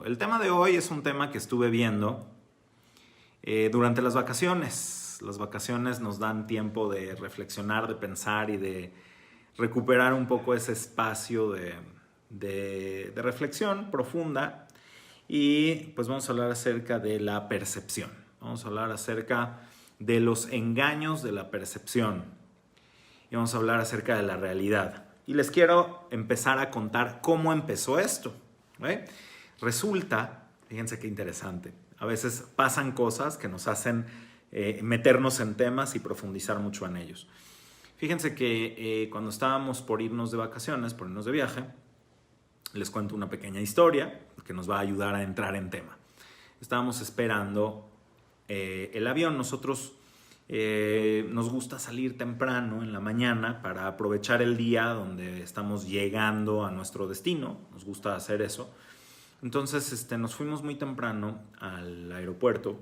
El tema de hoy es un tema que estuve viendo durante las vacaciones. Las vacaciones nos dan tiempo de reflexionar, de pensar y de recuperar un poco ese espacio de reflexión profunda. Y pues vamos a hablar acerca de la percepción. Vamos a hablar acerca de los engaños de la percepción. Y vamos a hablar acerca de la realidad. Y les quiero empezar a contar cómo empezó esto. Resulta, fíjense qué interesante, a veces pasan cosas que nos hacen meternos en temas y profundizar mucho en ellos. Fíjense que cuando estábamos por irnos de vacaciones, por irnos de viaje, les cuento una pequeña historia que nos va a ayudar a entrar en tema. Estábamos esperando el avión. Nosotros nos gusta salir temprano en la mañana para aprovechar el día donde estamos llegando a nuestro destino. Nos gusta hacer eso. Entonces nos fuimos muy temprano al aeropuerto.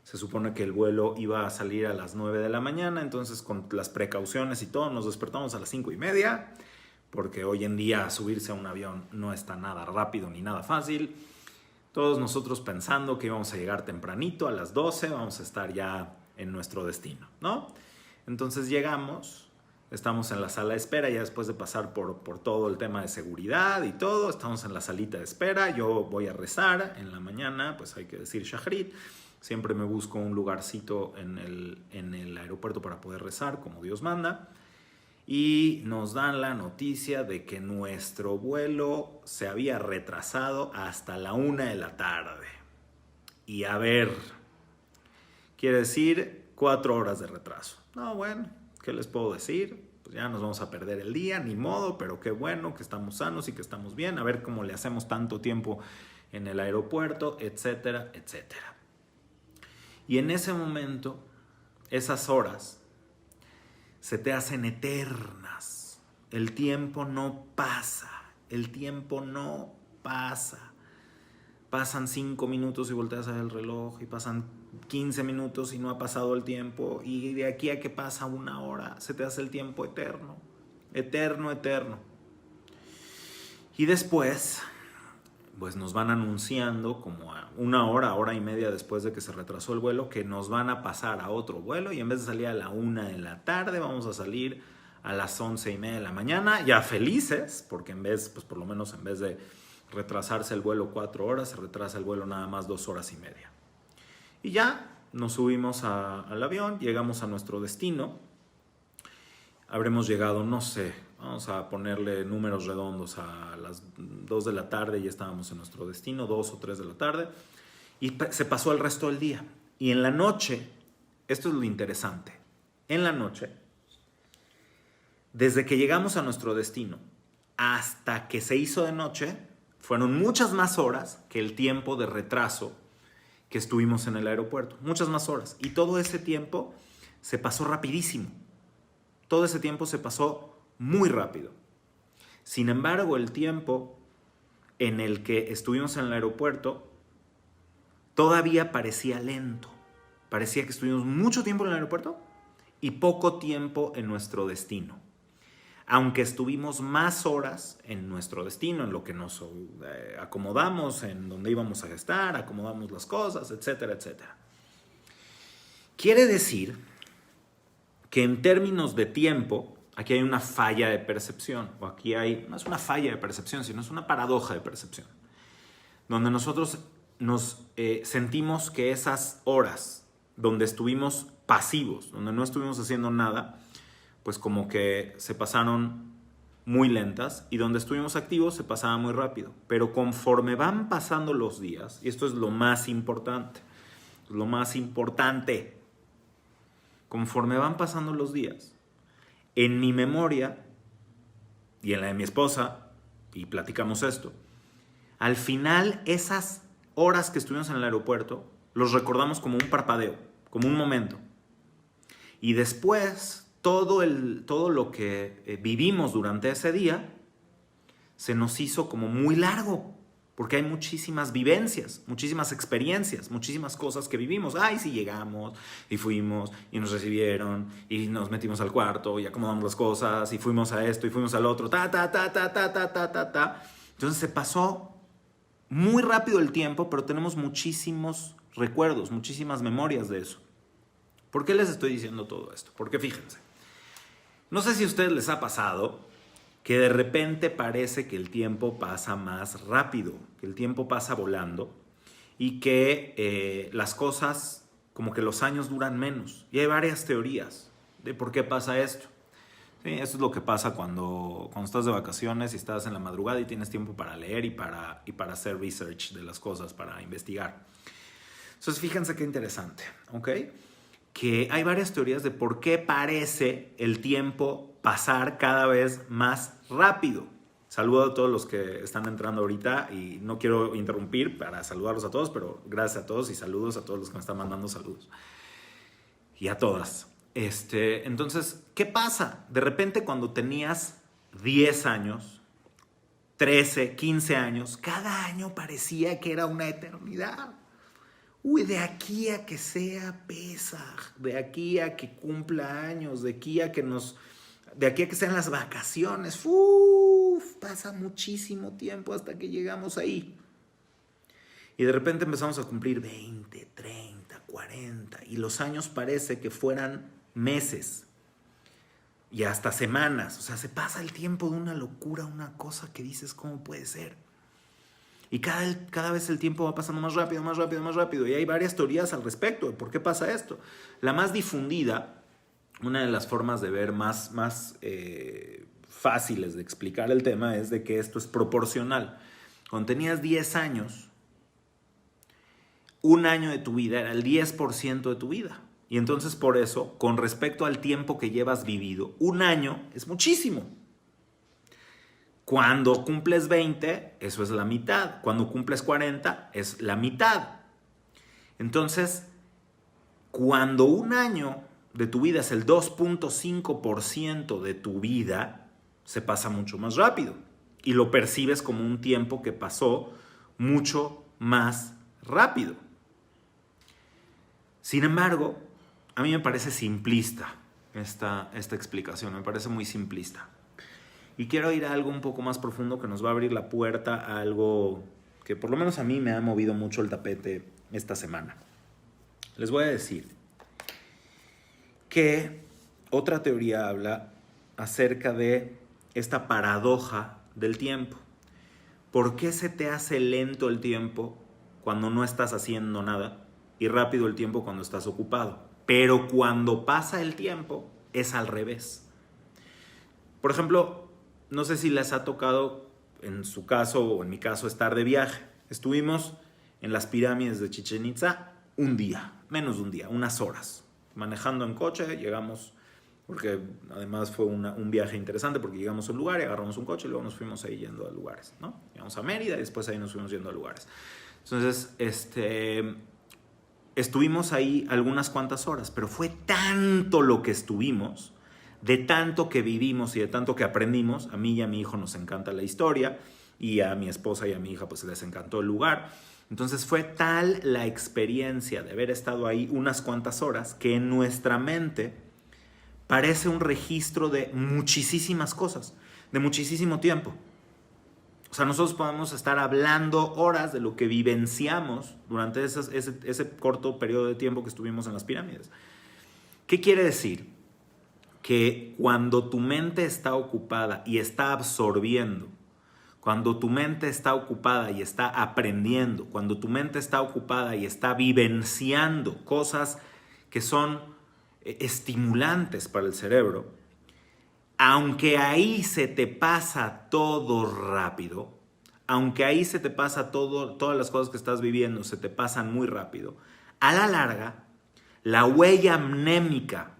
Se supone que el vuelo iba a salir a las 9 de la mañana, entonces con las precauciones y todo nos despertamos a las 5:30, porque hoy en día subirse a un avión no está nada rápido ni nada fácil. Todos nosotros pensando que íbamos a llegar tempranito, a las 12, vamos a estar ya en nuestro destino, ¿no? Entonces llegamos. Estamos en la sala de espera, ya después de pasar por todo el tema de seguridad y todo, estamos en la salita de espera. Yo voy a rezar en la mañana, pues hay que decir Shahrit. Siempre me busco un lugarcito en el aeropuerto para poder rezar, como Dios manda. Y nos dan la noticia de que nuestro vuelo se había retrasado hasta la 1 de la tarde. Y a ver, quiere decir 4 horas de retraso. No, bueno, ¿qué les puedo decir? Pues ya nos vamos a perder el día, ni modo, pero qué bueno que estamos sanos y que estamos bien. A ver cómo le hacemos tanto tiempo en el aeropuerto, etcétera, etcétera. Y en ese momento, esas horas se te hacen eternas. El tiempo no pasa. El tiempo no pasa. Pasan 5 minutos y volteas a ver el reloj, y pasan 15 minutos y no ha pasado el tiempo, y de aquí a que pasa 1 hora se te hace el tiempo eterno, eterno, eterno. Y después, pues nos van anunciando como a 1 hora, hora y media después de que se retrasó el vuelo, que nos van a pasar a otro vuelo, y en vez de salir a la 1 de la tarde, vamos a salir a las 11:30 de la mañana, ya felices, porque por lo menos en vez de retrasarse el vuelo 4 horas, se retrasa el vuelo nada más 2 horas y media. Y ya nos subimos al avión, llegamos a nuestro destino. Habremos llegado, no sé, vamos a ponerle números redondos, a las 2 de la tarde ya estábamos en nuestro destino, 2 o 3 de la tarde. Y se pasó el resto del día. Y en la noche, esto es lo interesante, en la noche, desde que llegamos a nuestro destino hasta que se hizo de noche, fueron muchas más horas que el tiempo de retraso que estuvimos en el aeropuerto. Muchas más horas. Y todo ese tiempo se pasó rapidísimo. Todo ese tiempo se pasó muy rápido. Sin embargo, el tiempo en el que estuvimos en el aeropuerto todavía parecía lento. Parecía que estuvimos mucho tiempo en el aeropuerto y poco tiempo en nuestro destino. Aunque estuvimos más horas en nuestro destino, en lo que nos acomodamos, en donde íbamos a estar, acomodamos las cosas, etcétera, etcétera. Quiere decir que en términos de tiempo, aquí hay una falla de percepción, o aquí no es una falla de percepción, sino es una paradoja de percepción, donde nosotros nos sentimos que esas horas donde estuvimos pasivos, donde no estuvimos haciendo nada, pues como que se pasaron muy lentas, y donde estuvimos activos se pasaba muy rápido. Pero conforme van pasando los días, y esto es lo más importante, conforme van pasando los días, en mi memoria y en la de mi esposa, y platicamos esto, al final esas horas que estuvimos en el aeropuerto los recordamos como un parpadeo, como un momento. Y después todo lo que vivimos durante ese día se nos hizo como muy largo, porque hay muchísimas vivencias, muchísimas experiencias, muchísimas cosas que vivimos. Ay, sí, llegamos y fuimos y nos recibieron y nos metimos al cuarto y acomodamos las cosas y fuimos a esto y fuimos al otro, Entonces se pasó muy rápido el tiempo, pero tenemos muchísimos recuerdos, muchísimas memorias de eso. ¿Por qué les estoy diciendo todo esto? Porque fíjense, no sé si a ustedes les ha pasado que de repente parece que el tiempo pasa más rápido, que el tiempo pasa volando y que las cosas, como que los años duran menos. Y hay varias teorías de por qué pasa esto. Sí, eso es lo que pasa cuando estás de vacaciones y estás en la madrugada y tienes tiempo para leer y para hacer research de las cosas, para investigar. Entonces, fíjense qué interesante, ¿ok? Que hay varias teorías de por qué parece el tiempo pasar cada vez más rápido. Saludo a todos los que están entrando ahorita y no quiero interrumpir para saludarlos a todos, pero gracias a todos y saludos a todos los que me están mandando saludos. Y a todas. Entonces, ¿qué pasa? De repente cuando tenías 10 años, 13, 15 años, cada año parecía que era una eternidad. Uy, de aquí a que sea Pesaj, de aquí a que cumpla años, de aquí a que sean las vacaciones. Pasa muchísimo tiempo hasta que llegamos ahí. Y de repente empezamos a cumplir 20, 30, 40 y los años parece que fueran meses y hasta semanas. O sea, se pasa el tiempo de una locura, una cosa que dices, ¿cómo puede ser? Y cada vez el tiempo va pasando más rápido, más rápido, más rápido. Y hay varias teorías al respecto de por qué pasa esto. La más difundida, una de las formas de ver más fáciles de explicar el tema es de que esto es proporcional. Cuando tenías 10 años, un año de tu vida era el 10% de tu vida. Y entonces por eso, con respecto al tiempo que llevas vivido, un año es muchísimo. Cuando cumples 20, eso es la mitad. Cuando cumples 40, es la mitad. Entonces, cuando un año de tu vida es el 2.5% de tu vida, se pasa mucho más rápido. Y lo percibes como un tiempo que pasó mucho más rápido. Sin embargo, a mí me parece simplista esta explicación. Me parece muy simplista. Y quiero ir a algo un poco más profundo que nos va a abrir la puerta a algo que por lo menos a mí me ha movido mucho el tapete esta semana. Les voy a decir que otra teoría habla acerca de esta paradoja del tiempo. ¿Por qué se te hace lento el tiempo cuando no estás haciendo nada y rápido el tiempo cuando estás ocupado? Pero cuando pasa el tiempo es al revés. Por ejemplo, no sé si les ha tocado, en su caso o en mi caso, estar de viaje. Estuvimos en las pirámides de Chichén Itzá un día, menos de un día, unas horas. Manejando en coche, llegamos, porque además fue un viaje interesante, porque llegamos a un lugar y agarramos un coche y luego nos fuimos ahí yendo a lugares, ¿no? Llegamos a Mérida y después ahí nos fuimos yendo a lugares. Entonces, estuvimos ahí algunas cuantas horas, pero fue tanto lo que estuvimos, de tanto que vivimos y de tanto que aprendimos. A mí y a mi hijo nos encanta la historia y a mi esposa y a mi hija pues les encantó el lugar. Entonces fue tal la experiencia de haber estado ahí unas cuantas horas que en nuestra mente parece un registro de muchísimas cosas, de muchísimo tiempo. O sea, nosotros podemos estar hablando horas de lo que vivenciamos durante ese corto periodo de tiempo que estuvimos en las pirámides. ¿Qué quiere decir? Que cuando tu mente está ocupada y está absorbiendo, cuando tu mente está ocupada y está aprendiendo, cuando tu mente está ocupada y está vivenciando cosas que son estimulantes para el cerebro, aunque ahí se te pasa todo rápido, aunque ahí se te pasa todas las cosas que estás viviendo se te pasan muy rápido, a la larga, la huella mnémica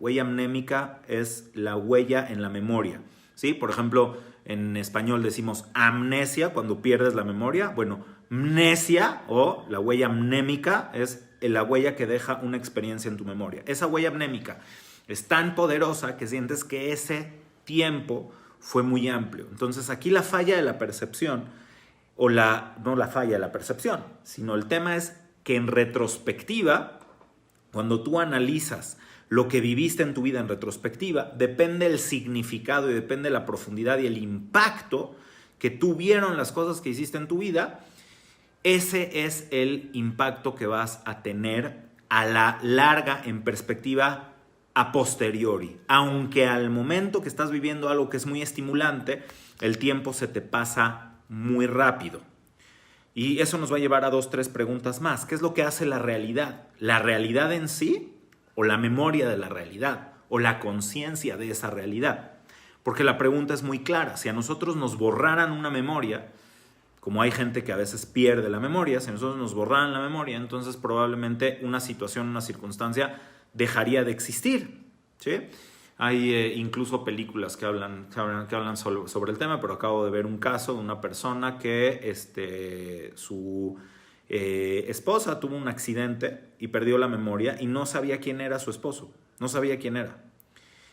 es la huella en la memoria, ¿sí? Por ejemplo, en español decimos amnesia cuando pierdes la memoria. Bueno, mnesia o la huella mnémica es la huella que deja una experiencia en tu memoria. Esa huella mnémica es tan poderosa que sientes que ese tiempo fue muy amplio. Entonces aquí la falla de la percepción, no la falla de la percepción, sino el tema es que en retrospectiva, cuando tú analizas lo que viviste en tu vida en retrospectiva, depende el significado y depende la profundidad y el impacto que tuvieron las cosas que hiciste en tu vida, ese es el impacto que vas a tener a la larga en perspectiva a posteriori. Aunque al momento que estás viviendo algo que es muy estimulante, el tiempo se te pasa muy rápido. Y eso nos va a llevar a 2, 3 preguntas más. ¿Qué es lo que hace la realidad? ¿La realidad en sí o la memoria de la realidad o la conciencia de esa realidad? Porque la pregunta es muy clara. Si a nosotros nos borraran una memoria, como hay gente que a veces pierde la memoria, si a nosotros nos borraran la memoria, entonces probablemente una situación, una circunstancia dejaría de existir, ¿sí? Hay incluso películas que hablan sobre el tema, pero acabo de ver un caso de una persona que su esposa tuvo un accidente y perdió la memoria y no sabía quién era su esposo, no sabía quién era.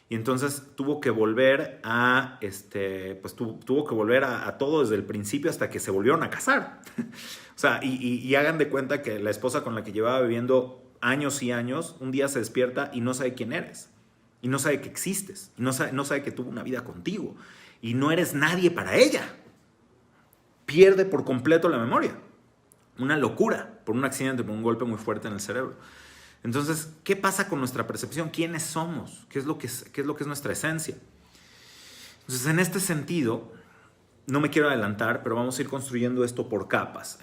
Y entonces tuvo que volver a todo desde el principio hasta que se volvieron a casar. O sea, y hagan de cuenta que la esposa con la que llevaba viviendo años y años, un día se despierta y no sabe quién eres. Y no sabe que existes. Y no sabe que tuvo una vida contigo. Y no eres nadie para ella. Pierde por completo la memoria. Una locura por un accidente, por un golpe muy fuerte en el cerebro. Entonces, ¿qué pasa con nuestra percepción? ¿Quiénes somos? ¿Qué es lo que es nuestra esencia? Entonces, en este sentido, no me quiero adelantar, pero vamos a ir construyendo esto por capas.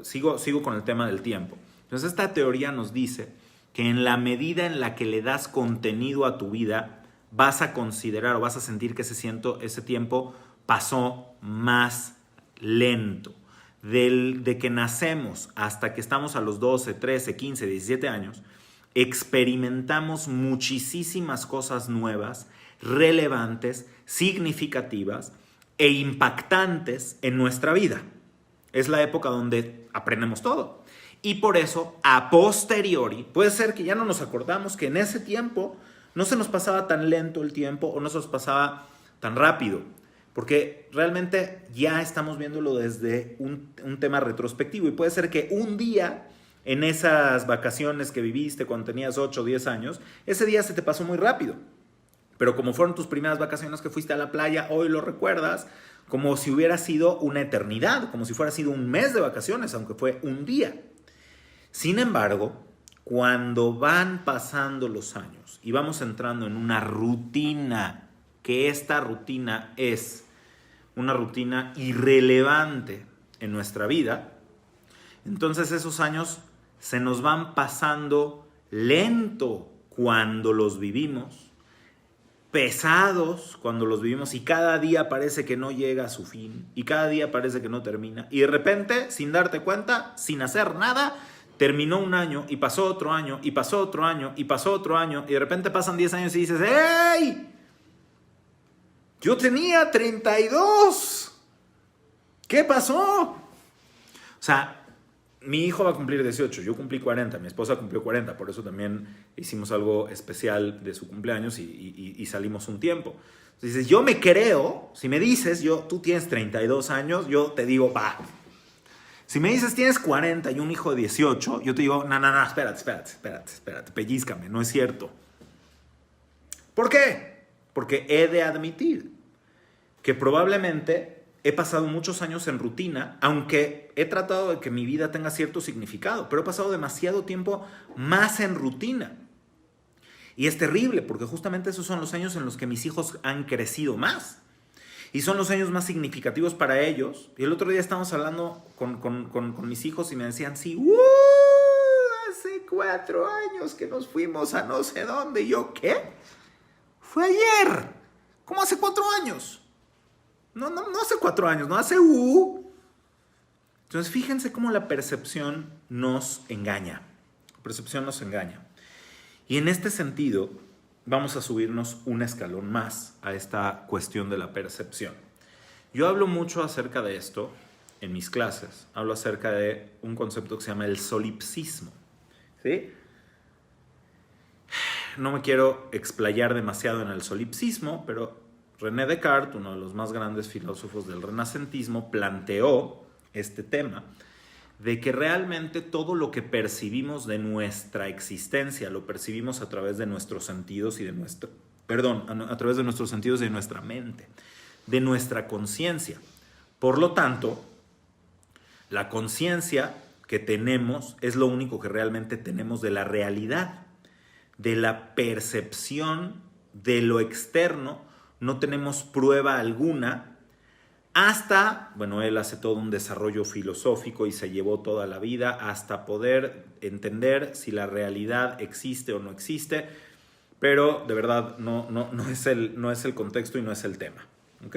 Sigo con el tema del tiempo. Entonces, esta teoría nos dice que en la medida en la que le das contenido a tu vida, vas a considerar o vas a sentir que ese tiempo pasó más lento. De que nacemos hasta que estamos a los 12, 13, 15, 17 años, experimentamos muchísimas cosas nuevas, relevantes, significativas e impactantes en nuestra vida. Es la época donde aprendemos todo. Y por eso, a posteriori, puede ser que ya no nos acordamos que en ese tiempo no se nos pasaba tan lento el tiempo o no se nos pasaba tan rápido. Porque realmente ya estamos viéndolo desde un tema retrospectivo. Y puede ser que un día, en esas vacaciones que viviste cuando tenías 8 o 10 años, ese día se te pasó muy rápido. Pero como fueron tus primeras vacaciones que fuiste a la playa, hoy lo recuerdas como si hubiera sido una eternidad, como si fuera sido un mes de vacaciones, aunque fue un día. Sin embargo, cuando van pasando los años y vamos entrando en una rutina, que esta rutina es una rutina irrelevante en nuestra vida, entonces esos años se nos van pasando lento cuando los vivimos, pesados cuando los vivimos y cada día parece que no llega a su fin y cada día parece que no termina y de repente, sin darte cuenta, sin hacer nada, terminó un año y pasó otro año y pasó otro año y pasó otro año y de repente pasan 10 años y dices ¡Ey! Yo tenía 32. ¿Qué pasó? O sea, mi hijo va a cumplir 18, yo cumplí 40, mi esposa cumplió 40, por eso también hicimos algo especial de su cumpleaños y salimos un tiempo. Entonces dices, yo me creo, si me dices, tú tienes 32 años, yo te digo, va. Si me dices tienes 40 y un hijo de 18, yo te digo, no, espérate, pellízcame, no es cierto. ¿Por qué? Porque he de admitir que probablemente he pasado muchos años en rutina, aunque he tratado de que mi vida tenga cierto significado, pero he pasado demasiado tiempo más en rutina. Y es terrible, porque justamente esos son los años en los que mis hijos han crecido más. Y son los años más significativos para ellos. Y el otro día estábamos hablando con mis hijos y me decían, sí, hace 4 años que nos fuimos a no sé dónde. Y yo, ¿qué? Fue ayer. ¿Cómo hace 4 años? No hace 4 años, no hace Entonces fíjense cómo la percepción nos engaña. La percepción nos engaña. Y en este sentido, vamos a subirnos un escalón más a esta cuestión de la percepción. Yo hablo mucho acerca de esto en mis clases. Hablo acerca de un concepto que se llama el solipsismo. ¿Sí? No me quiero explayar demasiado en el solipsismo, pero René Descartes, uno de los más grandes filósofos del renacentismo, planteó este tema de que realmente todo lo que percibimos de nuestra existencia lo percibimos a través de nuestros sentidos y a través de nuestros sentidos y de nuestra mente, de nuestra conciencia. Por lo tanto, La conciencia que tenemos es lo único que realmente tenemos de la realidad, de la percepción de lo externo. No tenemos prueba alguna hasta, bueno, él hace todo un desarrollo filosófico y se llevó toda la vida hasta poder entender si la realidad existe o no existe, pero de verdad no es el contexto y no es el tema, ¿ok?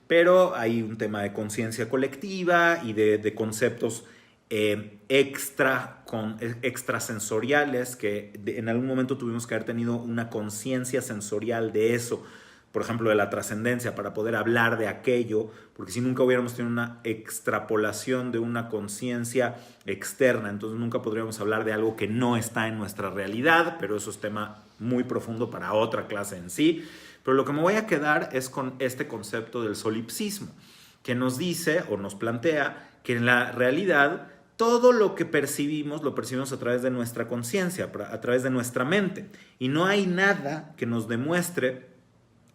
Pero hay un tema de conciencia colectiva y de conceptos extrasensoriales que en algún momento tuvimos que haber tenido una conciencia sensorial de eso, por ejemplo de la trascendencia, para poder hablar de aquello, porque si nunca hubiéramos tenido una extrapolación de una conciencia externa, entonces nunca podríamos hablar de algo que no está en nuestra realidad, pero eso es tema muy profundo para otra clase en sí. Pero lo que me voy a quedar es con este concepto del solipsismo, que nos dice o nos plantea que en la realidad todo lo que percibimos lo percibimos a través de nuestra conciencia, a través de nuestra mente. Y no hay nada que nos demuestre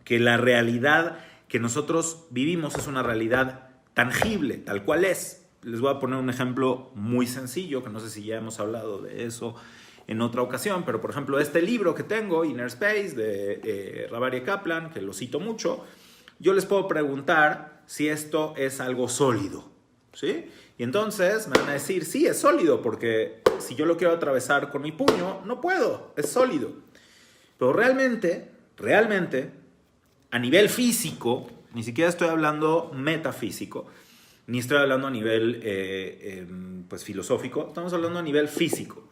que la realidad que nosotros vivimos es una realidad tangible, tal cual es. Les voy a poner un ejemplo muy sencillo, que no sé si ya hemos hablado de eso en otra ocasión, pero por ejemplo este libro que tengo, Inner Space, de Rabari Kaplan, que lo cito mucho, yo les puedo preguntar si esto es algo sólido, ¿sí? Y entonces me van a decir, sí, es sólido, porque si yo lo quiero atravesar con mi puño, no puedo, es sólido. Pero realmente, a nivel físico, ni siquiera estoy hablando metafísico, ni estoy hablando a nivel pues filosófico, estamos hablando a nivel físico.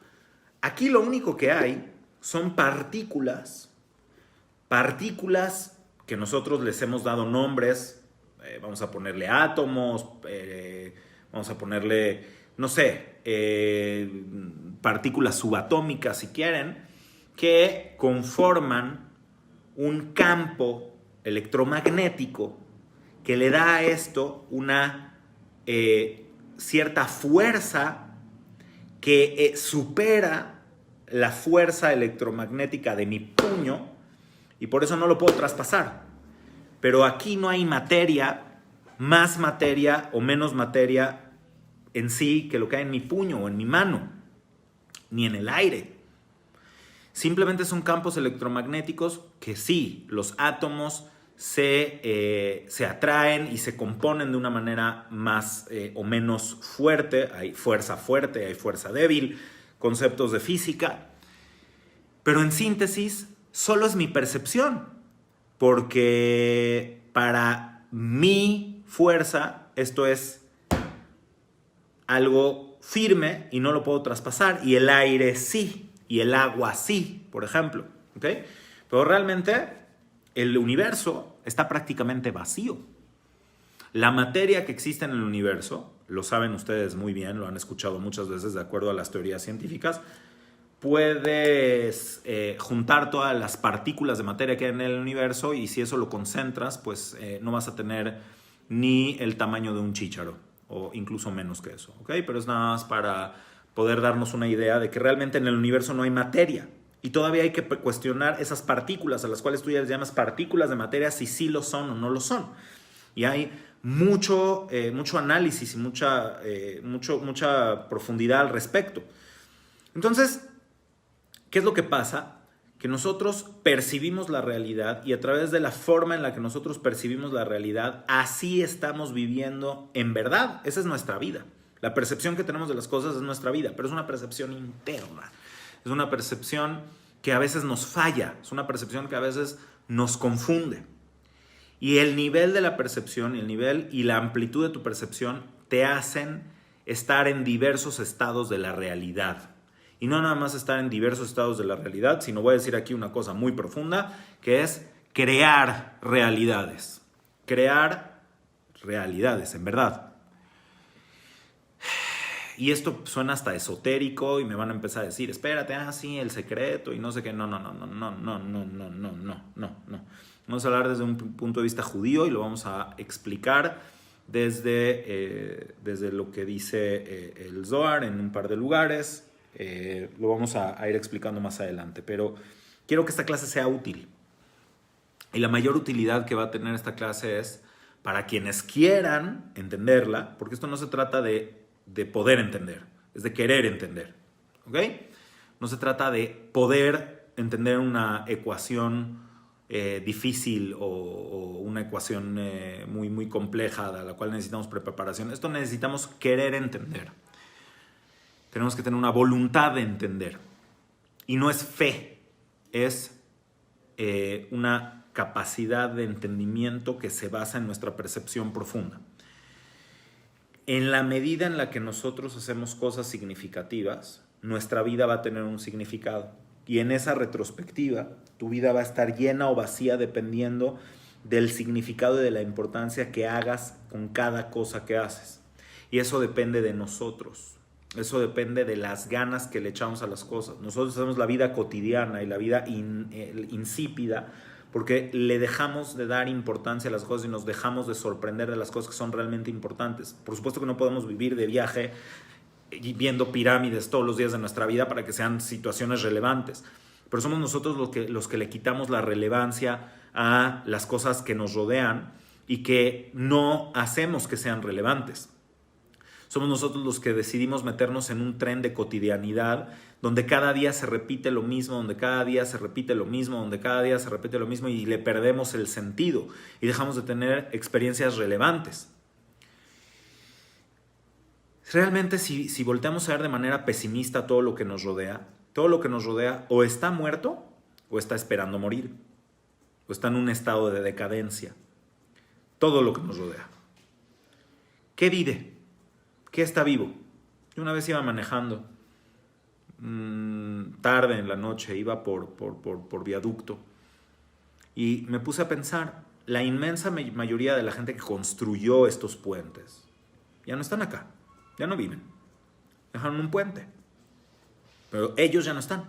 Aquí lo único que hay son partículas que nosotros les hemos dado nombres, vamos a ponerle átomos, vamos a ponerle, no sé, partículas subatómicas si quieren, que conforman un campo electromagnético que le da a esto una cierta fuerza que supera la fuerza electromagnética de mi puño y por eso no lo puedo traspasar. Pero aquí no hay materia, más materia o menos materia en sí que lo que hay en mi puño o en mi mano, ni en el aire. Simplemente son campos electromagnéticos que sí, los átomos se atraen y se componen de una manera más o menos fuerte. Hay fuerza débil, conceptos de física. Pero en síntesis, solo es mi percepción, porque para mi fuerza esto es algo firme y no lo puedo traspasar, y el aire sí, y el agua sí, por ejemplo, ¿ok? Pero realmente el universo está prácticamente vacío. La materia que existe en el universo, lo saben ustedes muy bien, lo han escuchado muchas veces de acuerdo a las teorías científicas, puedes juntar todas las partículas de materia que hay en el universo y si eso lo concentras, pues no vas a tener ni el tamaño de un chícharo o incluso menos que eso, ¿ok? Pero es nada más para poder darnos una idea de que realmente en el universo no hay materia. Y todavía hay que cuestionar esas partículas a las cuales tú ya les llamas partículas de materia, si sí lo son o no lo son. Y hay mucho análisis y mucha profundidad al respecto. Entonces, ¿qué es lo que pasa? Que nosotros percibimos la realidad y a través de la forma en la que nosotros percibimos la realidad, así estamos viviendo en verdad. Esa es nuestra vida. La percepción que tenemos de las cosas es nuestra vida, pero es una percepción interna. Es una percepción que a veces nos falla, es una percepción que a veces nos confunde. Y el nivel de la percepción, el nivel y la amplitud de tu percepción te hacen estar en diversos estados de la realidad. Y no nada más estar en diversos estados de la realidad, sino voy a decir aquí una cosa muy profunda, que es crear realidades. Crear realidades, en verdad. Y esto suena hasta esotérico y me van a empezar a decir, espérate, sí, el secreto y no sé qué. No. Vamos a hablar desde un punto de vista judío y lo vamos a explicar desde lo que dice el Zohar en un par de lugares. Lo vamos a ir explicando más adelante, pero quiero que esta clase sea útil. Y la mayor utilidad que va a tener esta clase es para quienes quieran entenderla, porque esto no se trata de de poder entender, es de querer entender. ¿Ok? No se trata de poder entender una ecuación difícil o una ecuación muy, muy compleja a la cual necesitamos preparación. Esto necesitamos querer entender. Tenemos que tener una voluntad de entender. Y no es fe, es una capacidad de entendimiento que se basa en nuestra percepción profunda. En la medida en la que nosotros hacemos cosas significativas, nuestra vida va a tener un significado. Y en esa retrospectiva, tu vida va a estar llena o vacía dependiendo del significado y de la importancia que hagas con cada cosa que haces. Y eso depende de nosotros. Eso depende de las ganas que le echamos a las cosas. Nosotros hacemos la vida cotidiana y la vida insípida porque le dejamos de dar importancia a las cosas y nos dejamos de sorprender de las cosas que son realmente importantes. Por supuesto que no podemos vivir de viaje viendo pirámides todos los días de nuestra vida para que sean situaciones relevantes. Pero somos nosotros los que le quitamos la relevancia a las cosas que nos rodean y que no hacemos que sean relevantes. Somos nosotros los que decidimos meternos en un tren de cotidianidad donde cada día se repite lo mismo, donde cada día se repite lo mismo, donde cada día se repite lo mismo y le perdemos el sentido y dejamos de tener experiencias relevantes. Realmente si volteamos a ver de manera pesimista todo lo que nos rodea o está muerto o está esperando morir, o está en un estado de decadencia. Todo lo que nos rodea. ¿Qué vive? ¿Qué está vivo? Yo una vez iba manejando, tarde en la noche, iba por viaducto y me puse a pensar, la inmensa mayoría de la gente que construyó estos puentes ya no están acá. Ya no viven. Dejaron un puente. Pero ellos ya no están.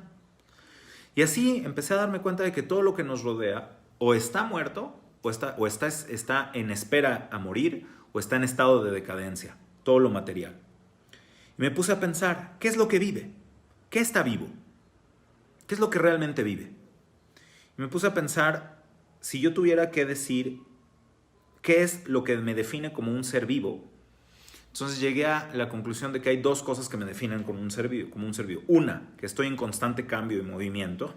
Y así empecé a darme cuenta de que todo lo que nos rodea o está muerto o está en espera a morir o está en estado de decadencia. Todo lo material. Y me puse a pensar, ¿qué es lo que vive? ¿Qué está vivo? ¿Qué es lo que realmente vive? Y me puse a pensar, si yo tuviera que decir qué es lo que me define como un ser vivo, entonces llegué a la conclusión de que hay dos cosas que me definen como un ser vivo. Una, que estoy en constante cambio y movimiento,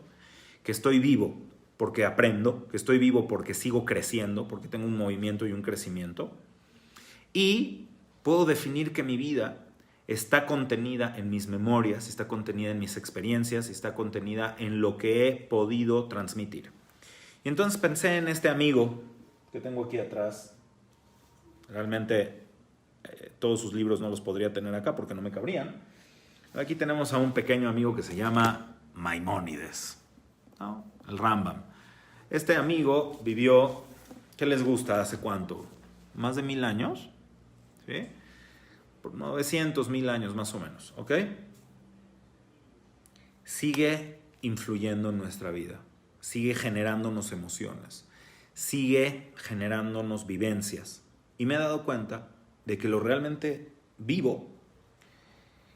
que estoy vivo porque aprendo, que estoy vivo porque sigo creciendo, porque tengo un movimiento y un crecimiento. Y puedo definir que mi vida está contenida en mis memorias, está contenida en mis experiencias, está contenida en lo que he podido transmitir. Y entonces pensé en este amigo que tengo aquí atrás. Realmente todos sus libros no los podría tener acá porque no me cabrían. Aquí tenemos a un pequeño amigo que se llama Maimónides, ¿no? El Rambam. Este amigo vivió, ¿qué les gusta? ¿Hace cuánto? ¿Más de 1000 años? ¿Sí? Por 900, 1000 años más o menos, ¿ok? Sigue influyendo en nuestra vida, sigue generándonos emociones, sigue generándonos vivencias. Y me he dado cuenta de que lo realmente vivo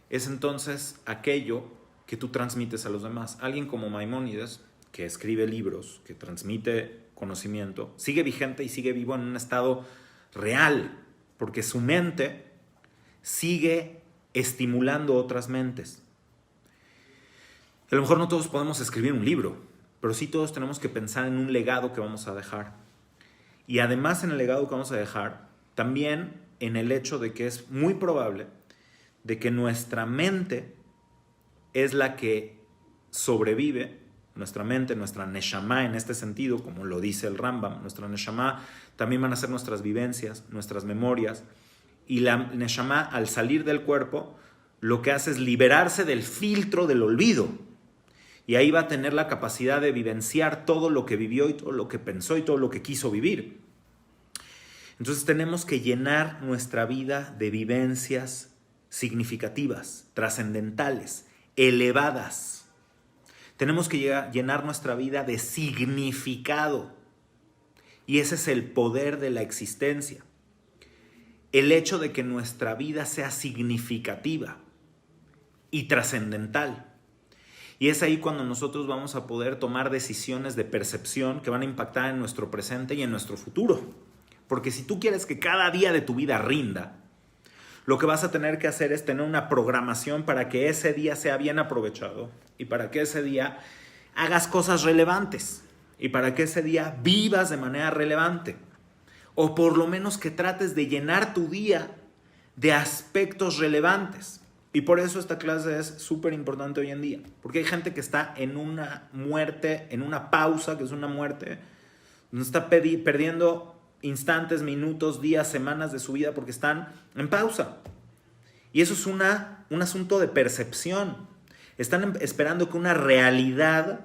es entonces aquello que tú transmites a los demás. Alguien como Maimónides, que escribe libros, que transmite conocimiento, sigue vigente y sigue vivo en un estado real, porque su mente sigue estimulando otras mentes. A lo mejor no todos podemos escribir un libro, pero sí todos tenemos que pensar en un legado que vamos a dejar. Y además en el legado que vamos a dejar, también en el hecho de que es muy probable de que nuestra mente es la que sobrevive, nuestra mente, nuestra neshama en este sentido, como lo dice el Rambam, nuestra neshama también van a ser nuestras vivencias, nuestras memorias, y la neshama al salir del cuerpo lo que hace es liberarse del filtro del olvido, y ahí va a tener la capacidad de vivenciar todo lo que vivió y todo lo que pensó y todo lo que quiso vivir. Entonces tenemos que llenar nuestra vida de vivencias significativas, trascendentales, elevadas. Tenemos que llenar nuestra vida de significado. Y ese es el poder de la existencia. El hecho de que nuestra vida sea significativa y trascendental. Y es ahí cuando nosotros vamos a poder tomar decisiones de percepción que van a impactar en nuestro presente y en nuestro futuro. Porque si tú quieres que cada día de tu vida rinda, Lo que vas a tener que hacer es tener una programación para que ese día sea bien aprovechado y para que ese día hagas cosas relevantes y para que ese día vivas de manera relevante. O por lo menos que trates de llenar tu día de aspectos relevantes. Y por eso esta clase es súper importante hoy en día. Porque hay gente que está en una muerte, en una pausa, que es una muerte, donde está perdiendo instantes, minutos, días, semanas de su vida porque están en pausa. Y eso es un asunto de percepción. Están esperando que una realidad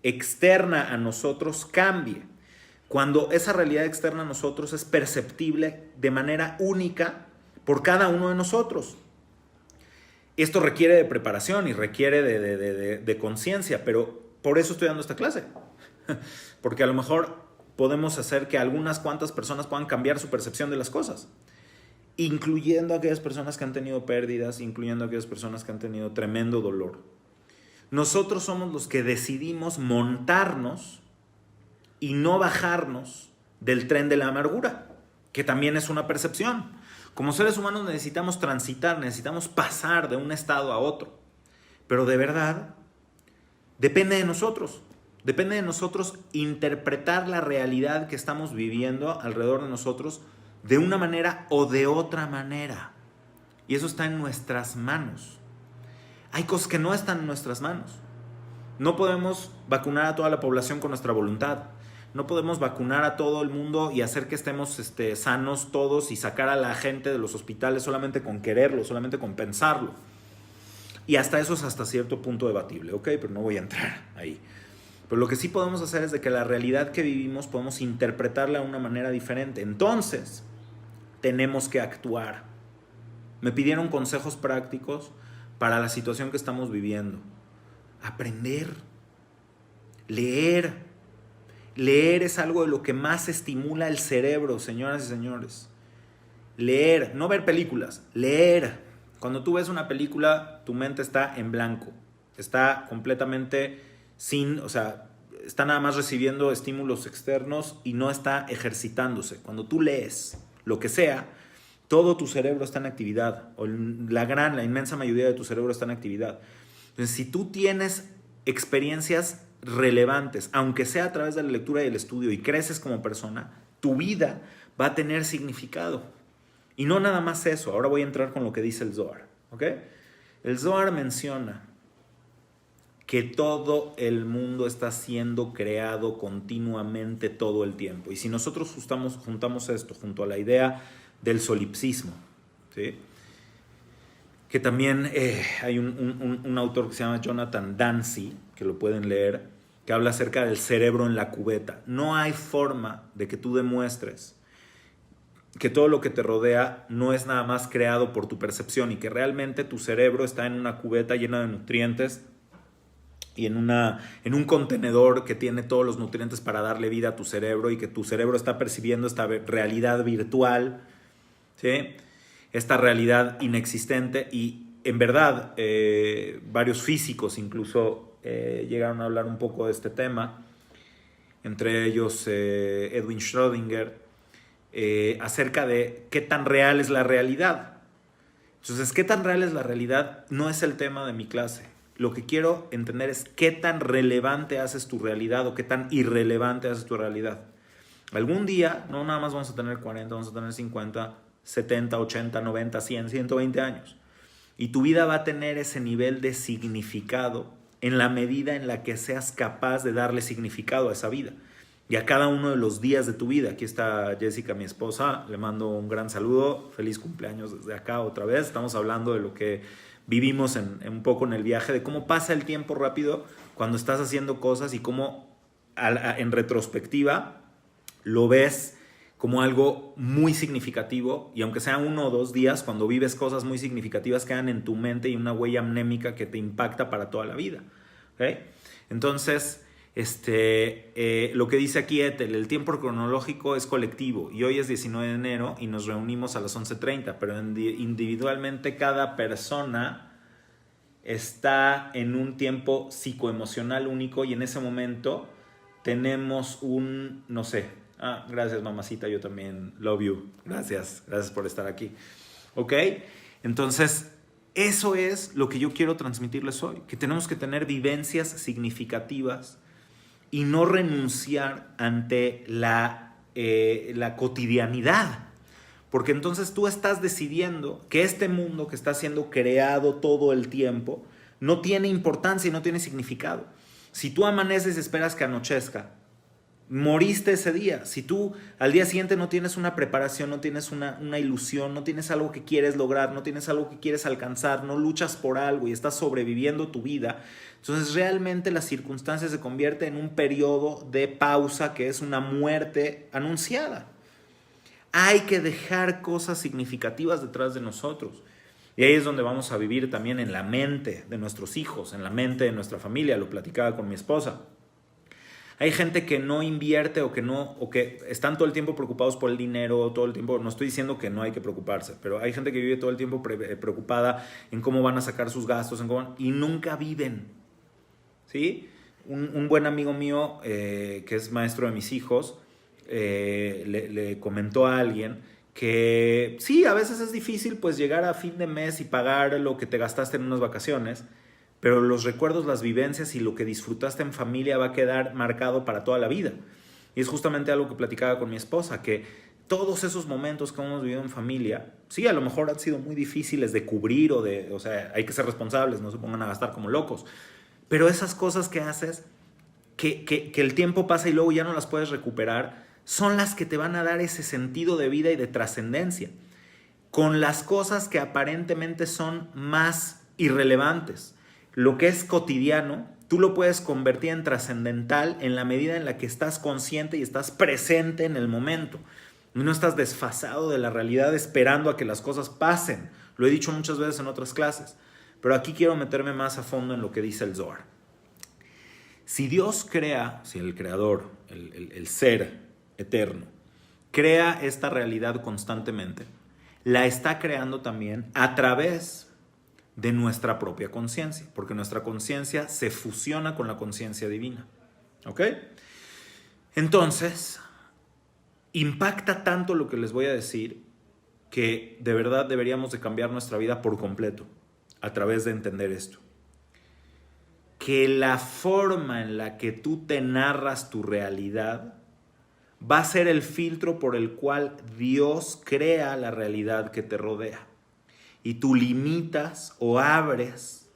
externa a nosotros cambie. Cuando esa realidad externa a nosotros es perceptible de manera única por cada uno de nosotros. Esto requiere de preparación y requiere de conciencia, pero por eso estoy dando esta clase. Porque a lo mejor podemos hacer que algunas cuantas personas puedan cambiar su percepción de las cosas, incluyendo a aquellas personas que han tenido pérdidas, incluyendo a aquellas personas que han tenido tremendo dolor. Nosotros somos los que decidimos montarnos y no bajarnos del tren de la amargura, que también es una percepción. Como seres humanos necesitamos transitar, necesitamos pasar de un estado a otro. Pero de verdad, depende de nosotros. Depende de nosotros interpretar la realidad que estamos viviendo alrededor de nosotros de una manera o de otra manera. Y eso está en nuestras manos. Hay cosas que no están en nuestras manos. No podemos vacunar a toda la población con nuestra voluntad. No podemos vacunar a todo el mundo y hacer que estemos sanos todos y sacar a la gente de los hospitales solamente con quererlo, solamente con pensarlo. Y hasta eso es hasta cierto punto debatible, ¿ok? Pero no voy a entrar ahí. Pero lo que sí podemos hacer es de que la realidad que vivimos podemos interpretarla de una manera diferente. Entonces, tenemos que actuar. Me pidieron consejos prácticos para la situación que estamos viviendo. Aprender. Leer. Leer es algo de lo que más estimula el cerebro, señoras y señores. Leer, no ver películas, leer. Cuando tú ves una película, tu mente está en blanco. Está completamente está nada más recibiendo estímulos externos y no está ejercitándose. Cuando tú lees lo que sea, todo tu cerebro está en actividad. O la inmensa mayoría de tu cerebro está en actividad. Entonces, si tú tienes experiencias relevantes, aunque sea a través de la lectura y el estudio, y creces como persona, tu vida va a tener significado. Y no nada más eso. Ahora voy a entrar con lo que dice el Zohar, ¿ok? El Zohar menciona que todo el mundo está siendo creado continuamente todo el tiempo. Y si nosotros juntamos esto junto a la idea del solipsismo, ¿sí? Que también hay un autor que se llama Jonathan Dancy, que lo pueden leer, que habla acerca del cerebro en la cubeta. No hay forma de que tú demuestres que todo lo que te rodea no es nada más creado por tu percepción y que realmente tu cerebro está en una cubeta llena de nutrientes y en un contenedor que tiene todos los nutrientes para darle vida a tu cerebro y que tu cerebro está percibiendo esta realidad virtual, ¿sí? Esta realidad inexistente. Y en verdad varios físicos incluso llegaron a hablar un poco de este tema, entre ellos Edwin Schrödinger, acerca de qué tan real es la realidad. Entonces, qué tan real es la realidad no es el tema de mi clase. Lo que quiero entender es qué tan relevante haces tu realidad o qué tan irrelevante haces tu realidad. Algún día, no nada más vamos a tener 40, vamos a tener 50, 70, 80, 90, 100, 120 años. Y tu vida va a tener ese nivel de significado en la medida en la que seas capaz de darle significado a esa vida y a cada uno de los días de tu vida. Aquí está Jessica, mi esposa, le mando un gran saludo, feliz cumpleaños desde acá otra vez. Estamos hablando de lo que vivimos un poco en el viaje, de cómo pasa el tiempo rápido cuando estás haciendo cosas y cómo en retrospectiva lo ves como algo muy significativo, y aunque sean 1 o 2 días, cuando vives cosas muy significativas quedan en tu mente y una huella amnémica que te impacta para toda la vida, ¿okay? Entonces, lo que dice aquí Ethel, el tiempo cronológico es colectivo y hoy es 19 de enero y nos reunimos a las 11:30, pero individualmente cada persona está en un tiempo psicoemocional único y en ese momento tenemos gracias mamacita, yo también love you, gracias por estar aquí. ¿Ok? Entonces, eso es lo que yo quiero transmitirles hoy, que tenemos que tener vivencias significativas y no renunciar ante la cotidianidad. Porque entonces tú estás decidiendo que este mundo que está siendo creado todo el tiempo no tiene importancia y no tiene significado. Si tú amaneces y esperas que anochezca, moriste ese día. Si tú al día siguiente no tienes una preparación, no tienes una ilusión, no tienes algo que quieres lograr, no tienes algo que quieres alcanzar, no luchas por algo y estás sobreviviendo tu vida, entonces realmente las circunstancias se convierten en un periodo de pausa que es una muerte anunciada. Hay que dejar cosas significativas detrás de nosotros. Y ahí es donde vamos a vivir también en la mente de nuestros hijos, en la mente de nuestra familia. Lo platicaba con mi esposa. Hay gente que no invierte o que están todo el tiempo preocupados por el dinero, todo el tiempo. No estoy diciendo que no hay que preocuparse, pero hay gente que vive todo el tiempo preocupada en cómo van a sacar sus gastos, y nunca viven. ¿Sí? Un buen amigo mío, que es maestro de mis hijos, le comentó a alguien que sí, a veces es difícil pues llegar a fin de mes y pagar lo que te gastaste en unas vacaciones, pero los recuerdos, las vivencias y lo que disfrutaste en familia va a quedar marcado para toda la vida. Y es justamente algo que platicaba con mi esposa, que todos esos momentos que hemos vivido en familia, sí, a lo mejor han sido muy difíciles de cubrir o sea, hay que ser responsables, no se pongan a gastar como locos, pero esas cosas que haces, que el tiempo pasa y luego ya no las puedes recuperar, son las que te van a dar ese sentido de vida y de trascendencia. Con las cosas que aparentemente son más irrelevantes, lo que es cotidiano, tú lo puedes convertir en trascendental en la medida en la que estás consciente y estás presente en el momento. Y no estás desfasado de la realidad esperando a que las cosas pasen. Lo he dicho muchas veces en otras clases, pero aquí quiero meterme más a fondo en lo que dice el Zohar. Si Dios crea, si el creador, el ser eterno, crea esta realidad constantemente, la está creando también a través de nuestra propia conciencia, porque nuestra conciencia se fusiona con la conciencia divina. ¿Ok? Entonces, impacta tanto lo que les voy a decir que de verdad deberíamos de cambiar nuestra vida por completo a través de entender esto. Que la forma en la que tú te narras tu realidad va a ser el filtro por el cual Dios crea la realidad que te rodea. Y tú limitas o abres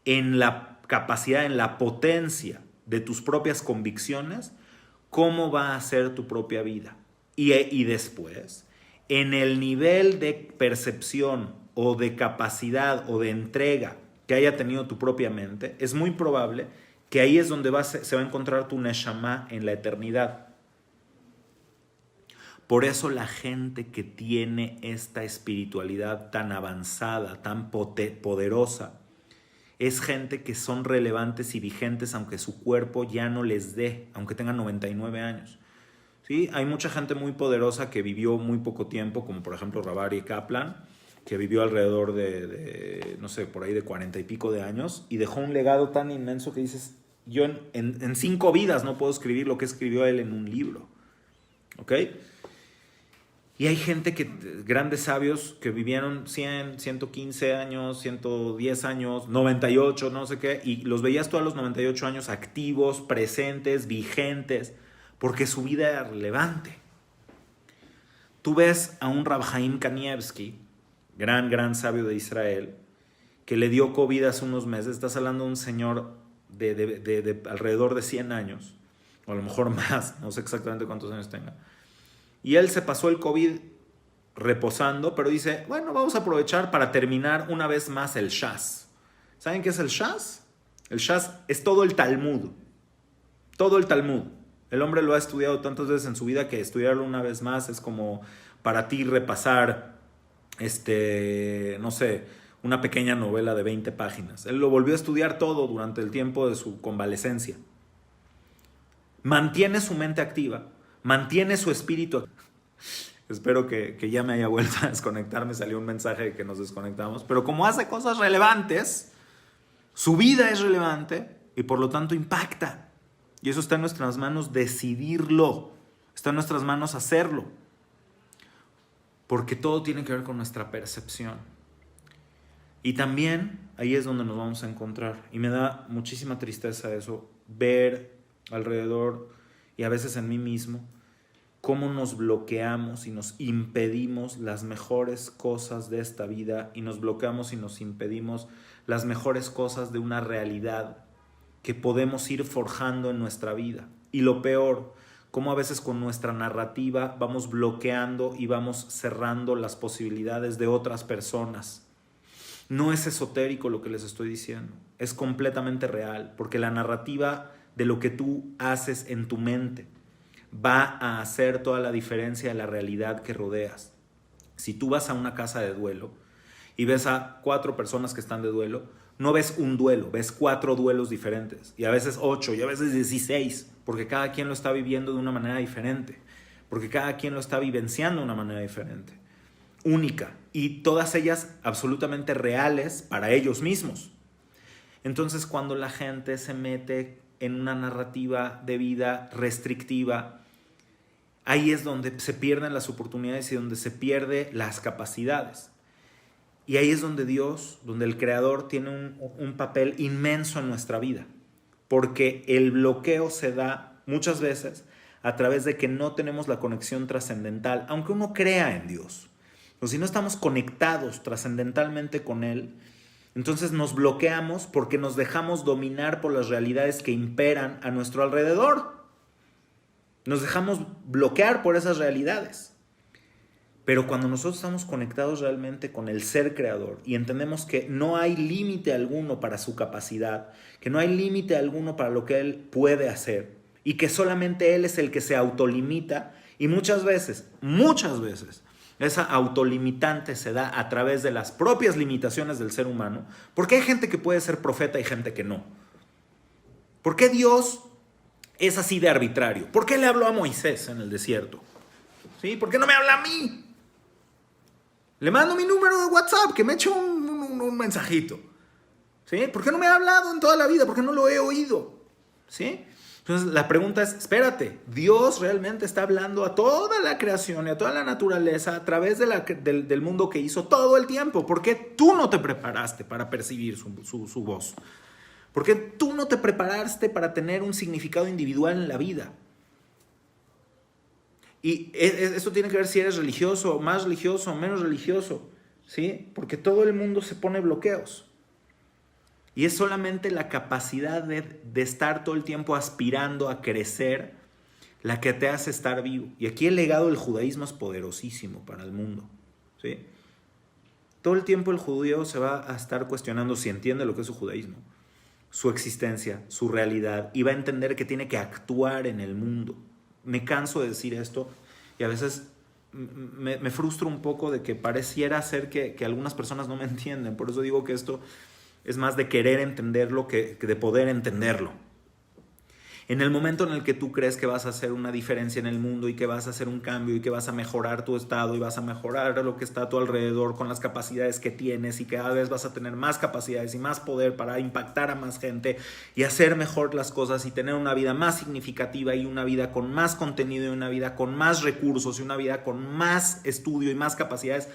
en la capacidad, en la potencia de tus propias convicciones, cómo va a ser tu propia vida. Y después, en el nivel de percepción o de capacidad o de entrega que haya tenido tu propia mente, es muy probable que ahí es donde se va a encontrar tu neshama en la eternidad. Por eso la gente que tiene esta espiritualidad tan avanzada, tan poderosa, es gente que son relevantes y vigentes aunque su cuerpo ya no les dé, aunque tengan 99 años. ¿Sí? Hay mucha gente muy poderosa que vivió muy poco tiempo, como por ejemplo Rabari Kaplan, que vivió alrededor de no sé, por ahí de 40 y pico de años y dejó un legado tan inmenso que dices, yo en 5 vidas no puedo escribir lo que escribió él en un libro. ¿Ok? Y hay gente grandes sabios que vivieron 100, 115 años, 110 años, 98, no sé qué, y los veías todos los 98 años activos, presentes, vigentes, porque su vida era relevante. Tú ves a un Rab Haim Kanievsky, gran sabio de Israel, que le dio COVID hace unos meses. Estás hablando de un señor de alrededor de 100 años, o a lo mejor más, no sé exactamente cuántos años tenga. Y él se pasó el COVID reposando, pero dice, bueno, vamos a aprovechar para terminar una vez más el Shas. ¿Saben qué es el Shas? El Shas es todo el Talmud. Todo el Talmud. El hombre lo ha estudiado tantas veces en su vida que estudiarlo una vez más es como para ti repasar, no sé, una pequeña novela de 20 páginas. Él lo volvió a estudiar todo durante el tiempo de su convalecencia. Mantiene su mente activa, mantiene su espíritu activo. Espero que ya me haya vuelto a desconectar. Me salió un mensaje de que nos desconectamos. Pero como hace cosas relevantes, su vida es relevante y por lo tanto impacta. Y eso está en nuestras manos decidirlo. Está en nuestras manos hacerlo. porque todo tiene que ver con nuestra percepción. Y también ahí es donde nos vamos a encontrar. Y me da muchísima tristeza eso, ver alrededor y a veces en mí mismo cómo nos bloqueamos y nos impedimos las mejores cosas de esta vida y nos bloqueamos y nos impedimos las mejores cosas de una realidad que podemos ir forjando en nuestra vida. Y lo peor, cómo a veces con nuestra narrativa vamos bloqueando y vamos cerrando las posibilidades de otras personas. No es esotérico lo que les estoy diciendo, es completamente real, porque la narrativa de lo que tú haces en tu mente va a hacer toda la diferencia de la realidad que rodeas. Si tú vas a una casa de duelo y ves a 4 personas que están de duelo, no ves un duelo, ves 4 duelos diferentes, y a veces 8, y a veces 16, porque cada quien lo está viviendo de una manera diferente, porque cada quien lo está vivenciando de una manera diferente, única, y todas ellas absolutamente reales para ellos mismos. Entonces, cuando la gente se mete en una narrativa de vida restrictiva, ahí es donde se pierden las oportunidades y donde se pierden las capacidades. Y ahí es donde Dios, donde el Creador tiene un papel inmenso en nuestra vida. Porque el bloqueo se da muchas veces a través de que no tenemos la conexión trascendental, aunque uno crea en Dios. O si no estamos conectados trascendentalmente con Él, entonces nos bloqueamos porque nos dejamos dominar por las realidades que imperan a nuestro alrededor. Nos dejamos bloquear por esas realidades. Pero cuando nosotros estamos conectados realmente con el ser creador y entendemos que no hay límite alguno para su capacidad, que no hay límite alguno para lo que Él puede hacer y que solamente Él es el que se autolimita, y muchas veces, esa autolimitante se da a través de las propias limitaciones del ser humano, porque hay gente que puede ser profeta y gente que no. ¿Por qué Dios es así de arbitrario? ¿Por qué le habló a Moisés en el desierto? ¿Sí? ¿Por qué no me habla a mí? Le mando mi número de WhatsApp, que me eche un mensajito. ¿Sí? ¿Por qué no me ha hablado en toda la vida? ¿Por qué no lo he oído? ¿Sí? Entonces la pregunta es, espérate, ¿Dios realmente está hablando a toda la creación y a toda la naturaleza a través del mundo que hizo todo el tiempo? ¿Por qué tú no te preparaste para percibir su voz? ¿Por qué tú no te preparaste para tener un significado individual en la vida? Y esto tiene que ver si eres religioso, más religioso o menos religioso, ¿sí? Porque todo el mundo se pone bloqueos. Y es solamente la capacidad de estar todo el tiempo aspirando a crecer la que te hace estar vivo. Y aquí el legado del judaísmo es poderosísimo para el mundo, ¿sí? Todo el tiempo el judío se va a estar cuestionando si entiende lo que es su judaísmo, su existencia, su realidad, y va a entender que tiene que actuar en el mundo. Me canso de decir esto y a veces me frustro un poco de que pareciera ser que algunas personas no me entienden. Por eso digo que esto es más de querer entenderlo que de poder entenderlo. En el momento en el que tú crees que vas a hacer una diferencia en el mundo y que vas a hacer un cambio y que vas a mejorar tu estado y vas a mejorar lo que está a tu alrededor con las capacidades que tienes, y que cada vez vas a tener más capacidades y más poder para impactar a más gente y hacer mejor las cosas y tener una vida más significativa y una vida con más contenido y una vida con más recursos y una vida con más estudio y más capacidades,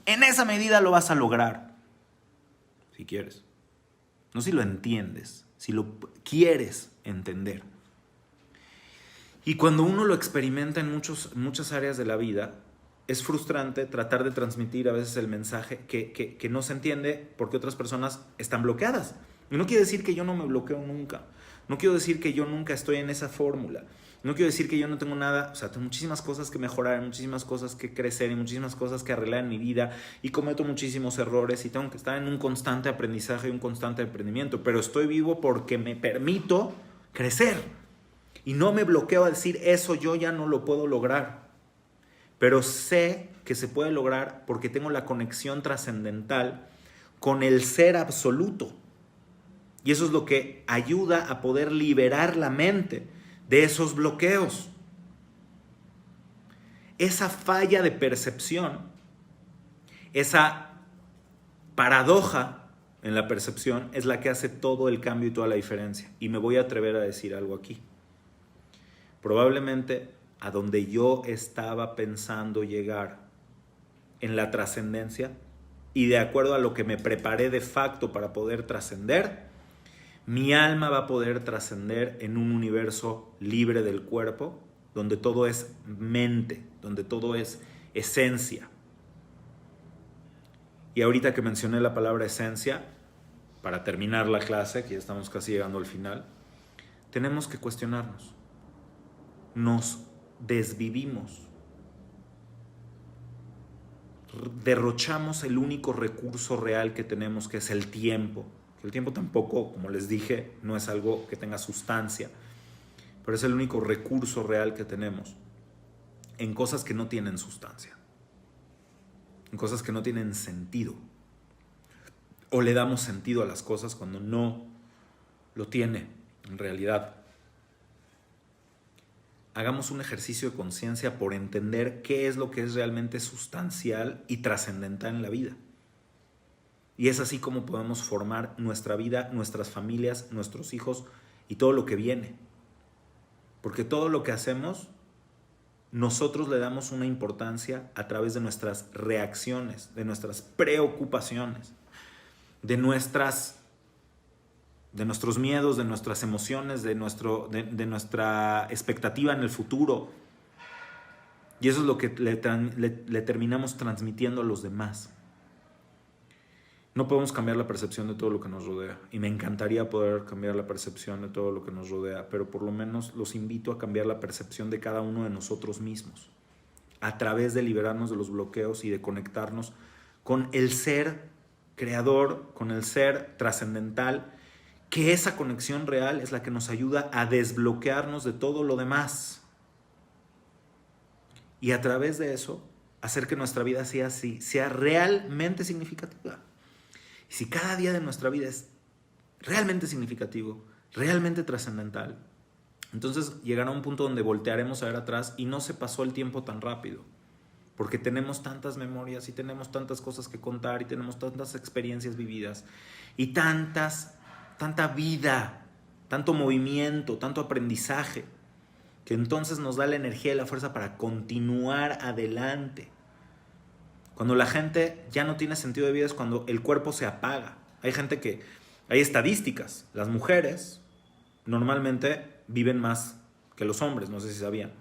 en esa medida lo vas a lograr. Si quieres. No si lo entiendes, si lo quieres entender. Y cuando uno lo experimenta en muchas áreas de la vida, es frustrante tratar de transmitir a veces el mensaje que no se entiende porque otras personas están bloqueadas. Y no quiere decir que yo no me bloqueo nunca. No quiero decir que yo nunca estoy en esa fórmula. No quiero decir que yo no tengo nada, o sea, tengo muchísimas cosas que mejorar, muchísimas cosas que crecer y muchísimas cosas que arreglar en mi vida, y cometo muchísimos errores y tengo que estar en un constante aprendizaje y un constante aprendimiento, pero estoy vivo porque me permito crecer. Y no me bloqueo a decir, eso yo ya no lo puedo lograr. Pero sé que se puede lograr porque tengo la conexión trascendental con el ser absoluto. Y eso es lo que ayuda a poder liberar la mente de esos bloqueos. Esa falla de percepción, esa paradoja en la percepción es la que hace todo el cambio y toda la diferencia. Y me voy a atrever a decir algo aquí. Probablemente a donde yo estaba pensando llegar en la trascendencia y de acuerdo a lo que me preparé de facto para poder trascender, mi alma va a poder trascender en un universo libre del cuerpo, donde todo es mente, donde todo es esencia. Y ahorita que mencioné la palabra esencia, para terminar la clase, que ya estamos casi llegando al final, tenemos que cuestionarnos. Nos desvivimos. Derrochamos el único recurso real que tenemos, que es el tiempo. El tiempo tampoco, como les dije, no es algo que tenga sustancia, pero es el único recurso real que tenemos en cosas que no tienen sustancia, en cosas que no tienen sentido. O le damos sentido a las cosas cuando no lo tiene en realidad. Hagamos un ejercicio de conciencia por entender qué es lo que es realmente sustancial y trascendental en la vida. Y es así como podemos formar nuestra vida, nuestras familias, nuestros hijos y todo lo que viene. Porque todo lo que hacemos, nosotros le damos una importancia a través de nuestras reacciones, de nuestras preocupaciones, de nuestros miedos, de nuestras emociones, de nuestra expectativa en el futuro. Y eso es lo que le terminamos transmitiendo a los demás. No podemos cambiar la percepción de todo lo que nos rodea. Y me encantaría poder cambiar la percepción de todo lo que nos rodea, pero por lo menos los invito a cambiar la percepción de cada uno de nosotros mismos, a través de liberarnos de los bloqueos y de conectarnos con el ser creador, con el ser trascendental, que esa conexión real es la que nos ayuda a desbloquearnos de todo lo demás. Y a través de eso, hacer que nuestra vida sea realmente significativa. Y si cada día de nuestra vida es realmente significativo, realmente trascendental, entonces llegará un punto donde voltearemos a ver atrás y no se pasó el tiempo tan rápido. Porque tenemos tantas memorias y tenemos tantas cosas que contar y tenemos tantas experiencias vividas y tanta vida, tanto movimiento, tanto aprendizaje, que entonces nos da la energía y la fuerza para continuar adelante. Cuando la gente ya no tiene sentido de vida es cuando el cuerpo se apaga. Hay estadísticas. Las mujeres normalmente viven más que los hombres, no sé si sabían.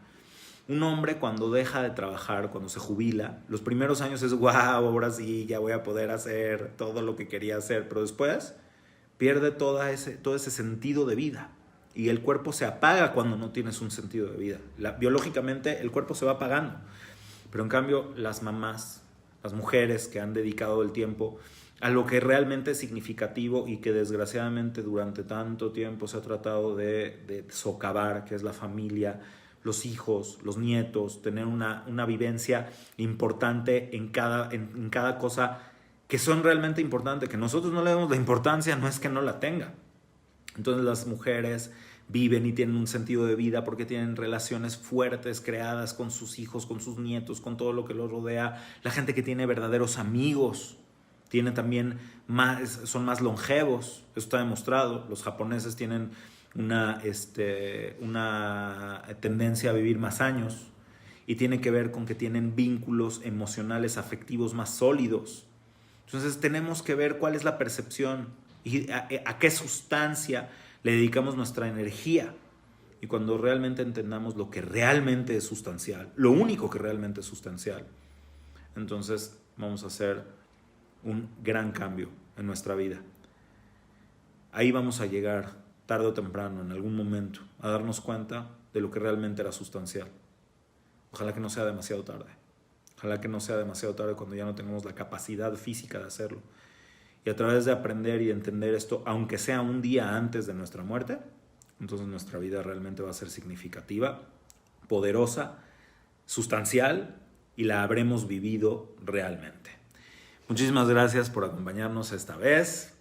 Un hombre cuando deja de trabajar, cuando se jubila, los primeros años es wow, ahora sí, ya voy a poder hacer todo lo que quería hacer, pero después pierde todo ese sentido de vida y el cuerpo se apaga cuando no tienes un sentido de vida. Biológicamente el cuerpo se va apagando, pero en cambio las mamás, las mujeres que han dedicado el tiempo a lo que realmente es significativo y que desgraciadamente durante tanto tiempo se ha tratado de socavar, que es la familia, los hijos, los nietos, tener una vivencia importante en cada cosa que son realmente importantes, que nosotros no le damos la importancia, no es que no la tenga. Entonces las mujeres viven y tienen un sentido de vida porque tienen relaciones fuertes creadas con sus hijos, con sus nietos, con todo lo que los rodea. La gente que tiene verdaderos amigos tiene también son más longevos, eso está demostrado. Los japoneses tienen una tendencia a vivir más años y tiene que ver con que tienen vínculos emocionales, afectivos más sólidos. Entonces tenemos que ver cuál es la percepción y a qué sustancia le dedicamos nuestra energía. Y cuando realmente entendamos lo que realmente es sustancial, lo único que realmente es sustancial, entonces vamos a hacer un gran cambio en nuestra vida. Ahí vamos a llegar tarde o temprano, en algún momento, a darnos cuenta de lo que realmente era sustancial. Ojalá que no sea demasiado tarde. Ojalá que no sea demasiado tarde cuando ya no tengamos la capacidad física de hacerlo. Y a través de aprender y entender esto, aunque sea un día antes de nuestra muerte, entonces nuestra vida realmente va a ser significativa, poderosa, sustancial y la habremos vivido realmente. Muchísimas gracias por acompañarnos esta vez.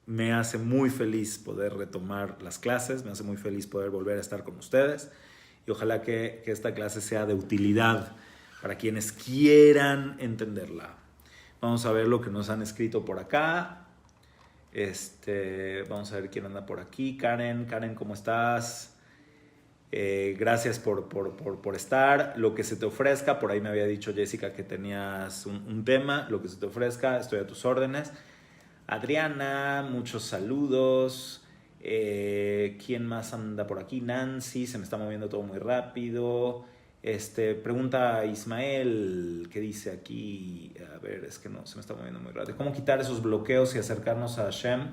Me hace muy feliz poder retomar las clases, me hace muy feliz poder volver a estar con ustedes y ojalá que esta clase sea de utilidad para quienes quieran entenderla. Vamos a ver lo que nos han escrito por acá. Vamos a ver quién anda por aquí. Karen, ¿cómo estás? Gracias por estar. Lo que se te ofrezca, por ahí me había dicho Jessica que tenías un tema, lo que se te ofrezca, estoy a tus órdenes. Adriana, muchos saludos. ¿Quién más anda por aquí? Nancy, se me está moviendo todo muy rápido. Pregunta Ismael, ¿qué dice aquí? A ver, es que no, se me está moviendo muy rápido. ¿Cómo quitar esos bloqueos y acercarnos a Hashem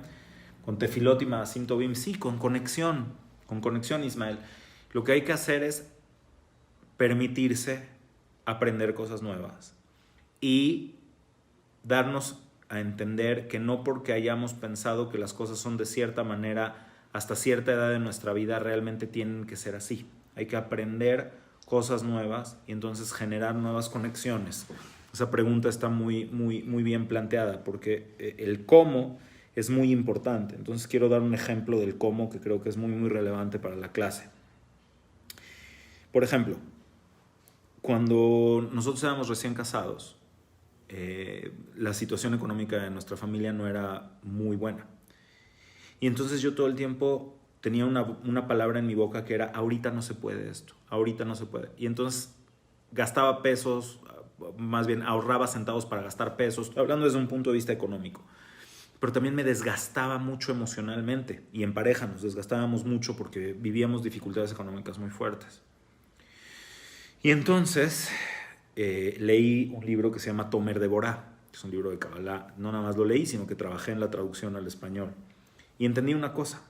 con Tefilot y Maasim Tovim? Sí, con conexión, Ismael. Lo que hay que hacer es permitirse aprender cosas nuevas y darnos a entender que no porque hayamos pensado que las cosas son de cierta manera hasta cierta edad de nuestra vida realmente tienen que ser así. Hay que aprender cosas nuevas y entonces generar nuevas conexiones. Esa pregunta está muy bien planteada porque el cómo es muy importante. Entonces quiero dar un ejemplo del cómo que creo que es muy relevante para la clase. Por ejemplo, cuando nosotros éramos recién casados, la situación económica de nuestra familia no era muy buena. Y entonces yo todo el tiempo tenía una palabra en mi boca que era, ahorita no se puede esto, ahorita no se puede. Y entonces gastaba pesos, más bien ahorraba centavos para gastar pesos, hablando desde un punto de vista económico. Pero también me desgastaba mucho emocionalmente y en pareja nos desgastábamos mucho porque vivíamos dificultades económicas muy fuertes. Y entonces leí un libro que se llama Tomer de Borá, que es un libro de Kabbalah. No nada más lo leí, sino que trabajé en la traducción al español. Y entendí una cosa.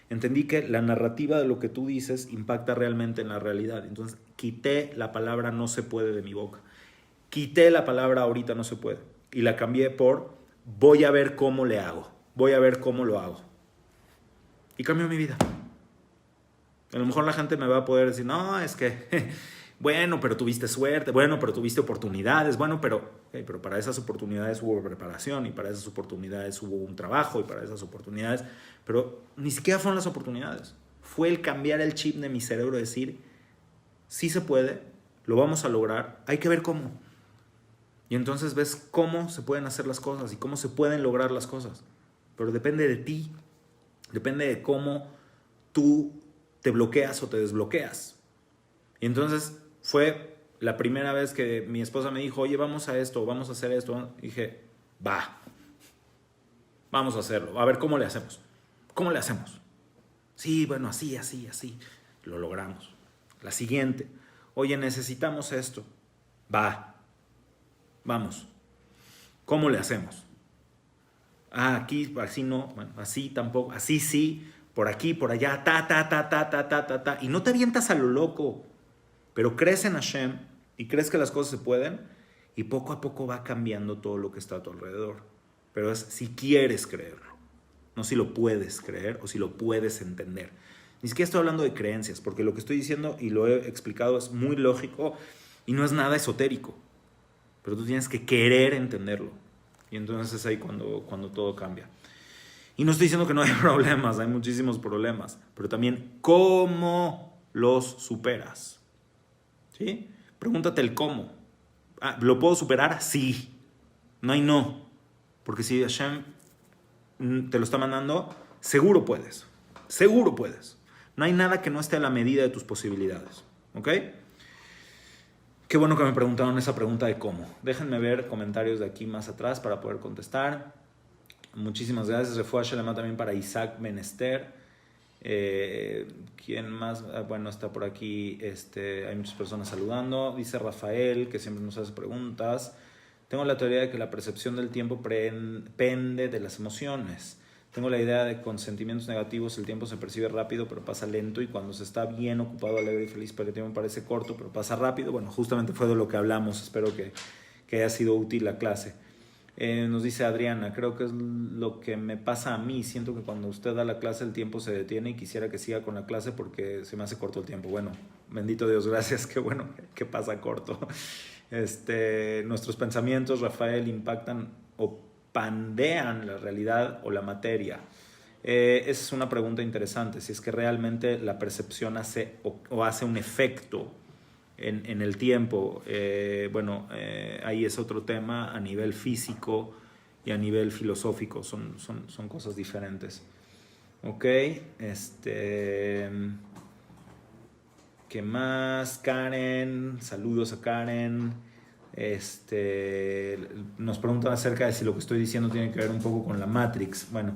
Entendí que la narrativa de lo que tú dices impacta realmente en la realidad. Entonces quité la palabra no se puede de mi boca. Quité la palabra ahorita no se puede. Y la cambié por voy a ver cómo le hago. Voy a ver cómo lo hago. Y cambió mi vida. A lo mejor la gente me va a poder decir, no, es que... Bueno, pero tuviste suerte, bueno, pero tuviste oportunidades, bueno, pero para esas oportunidades hubo preparación y para esas oportunidades hubo un trabajo y para esas oportunidades, pero ni siquiera fueron las oportunidades. Fue el cambiar el chip de mi cerebro, decir, sí se puede, lo vamos a lograr, hay que ver cómo. Y entonces ves cómo se pueden hacer las cosas y cómo se pueden lograr las cosas. Pero depende de ti, depende de cómo tú te bloqueas o te desbloqueas. Y entonces fue la primera vez que mi esposa me dijo, oye, vamos a esto, vamos a hacer esto. Y dije, vamos a hacerlo. A ver, ¿cómo le hacemos? ¿Cómo le hacemos? Sí, bueno, así. Lo logramos. La siguiente, oye, necesitamos esto. Vamos. ¿Cómo le hacemos? Aquí, así no, bueno, así tampoco, así sí, por aquí, por allá, ta. Y no te avientas a lo loco. Pero crees en Hashem y crees que las cosas se pueden y poco a poco va cambiando todo lo que está a tu alrededor. Pero es si quieres creerlo, no si lo puedes creer o si lo puedes entender. Ni siquiera estoy hablando de creencias, porque lo que estoy diciendo y lo he explicado es muy lógico y no es nada esotérico. Pero tú tienes que querer entenderlo. Y entonces es ahí cuando todo cambia. Y no estoy diciendo que no hay problemas, hay muchísimos problemas. Pero también cómo los superas. ¿Sí? Pregúntate el cómo. ¿Lo puedo superar? Sí. No hay no. Porque si Hashem te lo está mandando, seguro puedes. Seguro puedes. No hay nada que no esté a la medida de tus posibilidades. ¿Ok? Qué bueno que me preguntaron esa pregunta de cómo. Déjenme ver comentarios de aquí más atrás para poder contestar. Muchísimas gracias. Refuah Shalema también para Isaac Menester. ¿Quién más? Bueno, está por aquí. Hay muchas personas saludando. Dice Rafael, que siempre nos hace preguntas. Tengo la teoría de que la percepción del tiempo depende de las emociones. Tengo la idea de que con sentimientos negativos el tiempo se percibe rápido pero pasa lento, y cuando se está bien ocupado, alegre y feliz, pero el tiempo parece corto pero pasa rápido. Bueno, justamente fue de lo que hablamos. Espero que haya sido útil la clase. Nos dice Adriana, creo que es lo que me pasa a mí. Siento que cuando usted da la clase el tiempo se detiene y quisiera que siga con la clase porque se me hace corto el tiempo. Bueno, bendito Dios, gracias, qué bueno que pasa corto. Nuestros pensamientos, Rafael, impactan o pandean la realidad o la materia. Esa es una pregunta interesante, si es que realmente la percepción hace un efecto en el tiempo. Ahí es otro tema a nivel físico y a nivel filosófico, son cosas diferentes. Ok, ¿Qué más? Karen, saludos a Karen. Nos preguntan acerca de si lo que estoy diciendo tiene que ver un poco con la Matrix. Bueno,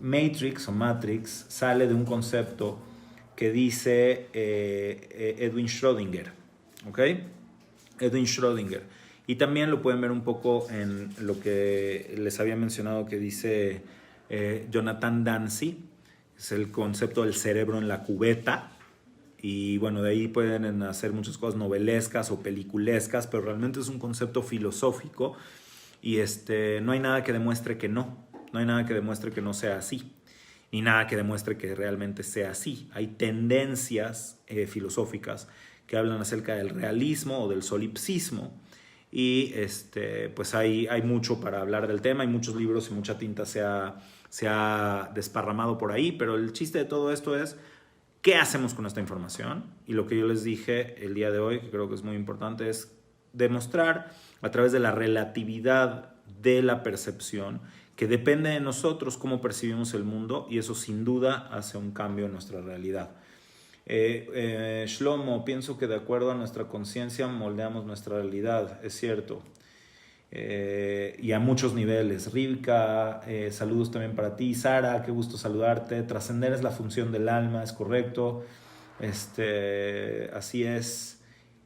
Matrix o Matrix sale de un concepto que dice Edwin Schrödinger, ¿ok? Edwin Schrödinger. Y también lo pueden ver un poco en lo que les había mencionado que dice Jonathan Dancy. Es el concepto del cerebro en la cubeta. Y bueno, de ahí pueden hacer muchas cosas novelescas o peliculescas, pero realmente es un concepto filosófico y no hay nada que demuestre que no. No hay nada que demuestre que no sea así, ni nada que demuestre que realmente sea así. Hay tendencias filosóficas que hablan acerca del realismo o del solipsismo y pues hay mucho para hablar del tema, hay muchos libros y mucha tinta se ha desparramado por ahí, pero el chiste de todo esto es ¿qué hacemos con esta información? Y lo que yo les dije el día de hoy, que creo que es muy importante, es demostrar a través de la relatividad de la percepción que depende de nosotros cómo percibimos el mundo y eso sin duda hace un cambio en nuestra realidad. Shlomo, pienso que de acuerdo a nuestra conciencia moldeamos nuestra realidad, es cierto. Y a muchos niveles. Rivka, saludos también para ti. Sara, qué gusto saludarte. Trascender es la función del alma, es correcto. Así es.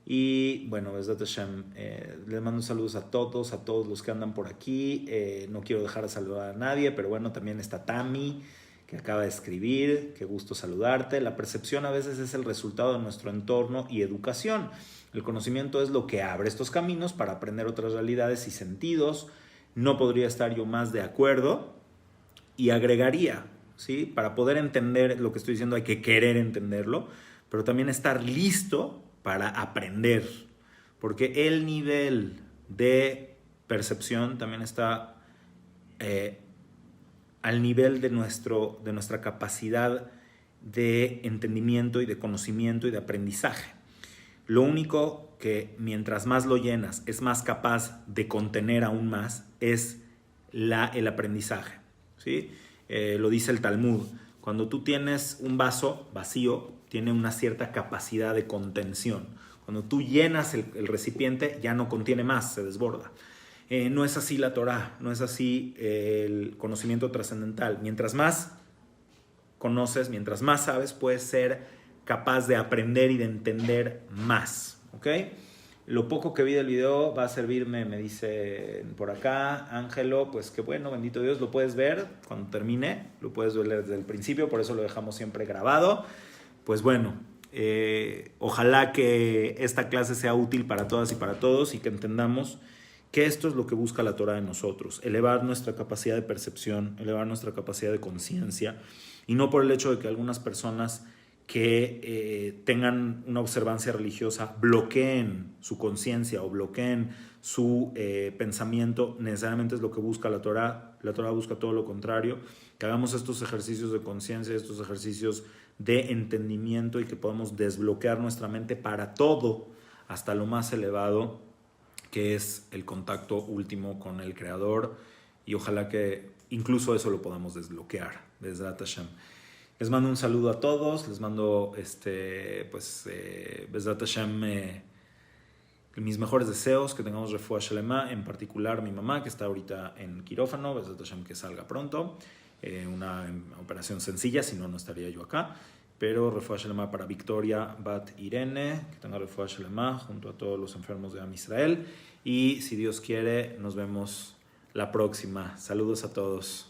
Y bueno, Besdat Hashem, les mando saludos a todos los que andan por aquí. No quiero dejar de saludar a nadie, pero bueno, también está Tami, que acaba de escribir. Qué gusto saludarte. La percepción a veces es el resultado de nuestro entorno y educación. El conocimiento es lo que abre estos caminos para aprender otras realidades y sentidos. No podría estar yo más de acuerdo y agregaría, ¿sí? Para poder entender lo que estoy diciendo hay que querer entenderlo, pero también estar listo para aprender, porque el nivel de percepción también está al nivel de nuestra capacidad de entendimiento y de conocimiento y de aprendizaje. Lo único que mientras más lo llenas es más capaz de contener aún más es el aprendizaje, ¿sí? Lo dice el Talmud. Cuando tú tienes un vaso vacío, tiene una cierta capacidad de contención. Cuando tú llenas el recipiente, ya no contiene más, se desborda. No es así la Torah, no es así el conocimiento trascendental. Mientras más conoces, mientras más sabes, puedes ser capaz de aprender y de entender más, ¿ok? Lo poco que vi del video va a servirme, me dice por acá, Ángelo, pues qué bueno, bendito Dios, lo puedes ver cuando termine, lo puedes ver desde el principio, por eso lo dejamos siempre grabado. Pues bueno, ojalá que esta clase sea útil para todas y para todos y que entendamos que esto es lo que busca la Torah en nosotros, elevar nuestra capacidad de percepción, elevar nuestra capacidad de conciencia, y no por el hecho de que algunas personas que tengan una observancia religiosa bloqueen su conciencia o bloqueen su pensamiento, necesariamente es lo que busca la Torah. La Torah busca todo lo contrario, que hagamos estos ejercicios de conciencia, estos ejercicios de entendimiento y que podamos desbloquear nuestra mente para todo, hasta lo más elevado, que es el contacto último con el Creador, y ojalá que incluso eso lo podamos desbloquear. Besdat Hashem. Les mando un saludo a todos, les mando Besdat Hashem, mis mejores deseos, que tengamos refuah shelema, en particular mi mamá que está ahorita en quirófano, Besdat Hashem que salga pronto, una operación sencilla, si no, no estaría yo acá, pero refuah shelema para Victoria Bat Irene, que tenga refuah shelema junto a todos los enfermos de Am Israel, y si Dios quiere, nos vemos la próxima. Saludos a todos.